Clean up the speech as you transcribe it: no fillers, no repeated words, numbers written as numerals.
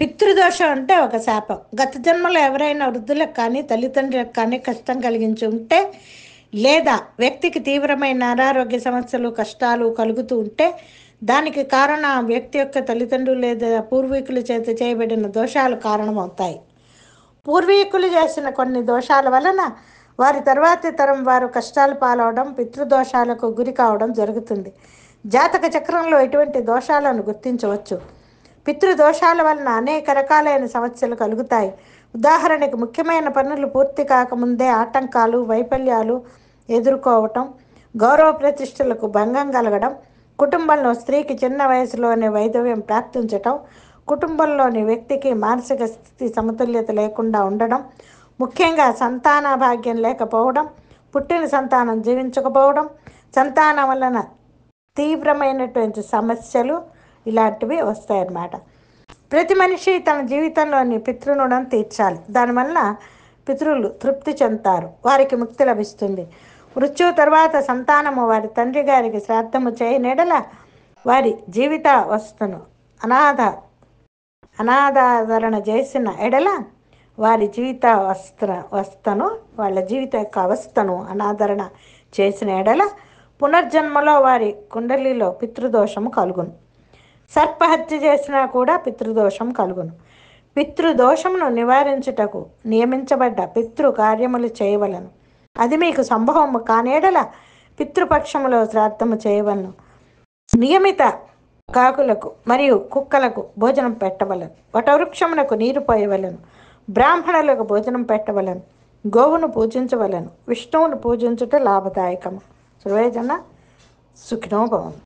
పితృదోషం అంటే ఒక శాపం. గత జన్మలో ఎవరైనా వృద్ధులకు కానీ తల్లిదండ్రులకు కానీ కష్టం కలిగించి ఉంటే, లేదా వ్యక్తికి తీవ్రమైన అనారోగ్య సమస్యలు కష్టాలు కలుగుతూ ఉంటే, దానికి కారణం ఆ వ్యక్తి యొక్క తల్లిదండ్రులు లేదా పూర్వీకుల చేత చేయబడిన దోషాలు కారణమవుతాయి. పూర్వీకులు చేసిన కొన్ని దోషాల వలన వారి తర్వాతి తరం వారు కష్టాలు పాలవడం, పితృదోషాలకు గురి కావడం జరుగుతుంది. జాతక చక్రంలో ఇటువంటి దోషాలను గుర్తించవచ్చు. పితృదోషాల వలన అనేక రకాలైన సమస్యలు కలుగుతాయి. ఉదాహరణకు ముఖ్యమైన పనులు పూర్తి కాకముందే ఆటంకాలు, వైఫల్యాలు ఎదుర్కోవటం, గౌరవ ప్రతిష్టలకు భంగం కలగడం, కుటుంబంలో స్త్రీకి చిన్న వయసులోనే వైధవ్యం ప్రాప్తించటం, కుటుంబంలోని వ్యక్తికి మానసిక స్థితి సమతుల్యత లేకుండా ఉండడం, ముఖ్యంగా సంతాన భాగ్యం లేకపోవడం, పుట్టిన సంతానం జీవించకపోవడం, సంతానం వలన తీవ్రమైనటువంటి సమస్యలు ఇలాంటివి వస్తాయన్నమాట. ప్రతి మనిషి తన జీవితంలోని పితృరుణం తీర్చాలి. దానివల్ల పితృలు తృప్తి చెందుతారు, వారికి ముక్తి లభిస్తుంది. మృత్యువు తర్వాత సంతానము వారి తండ్రి గారికి శ్రాద్ధము చేయనెడల వారి జీవిత వస్తును అనాథాదరణ చేసిన ఎడల వారి జీవిత వస్తను వాళ్ళ జీవిత యొక్క అవస్థను అనాదరణ చేసిన ఎడల పునర్జన్మలో వారి కుండలిలో పితృదోషము కలుగును. సర్పహత్య చేసినా కూడా పితృదోషం కలుగును. పితృదోషమును నివారించుటకు నియమించబడ్డ పితృ కార్యములు చేయవలను. అది మీకు సంభవము కానేడల పితృపక్షములో శ్రాద్ధము చేయవలను. నియమిత కాకులకు మరియు కుక్కలకు భోజనం పెట్టవలను. వటవృక్షమునకు నీరు పోయవలను. బ్రాహ్మణులకు భోజనం పెట్టవలను. గోవును పూజించవలను. విష్ణువును పూజించుట లాభదాయకము. సర్వేజన సుఖినో భవంతు.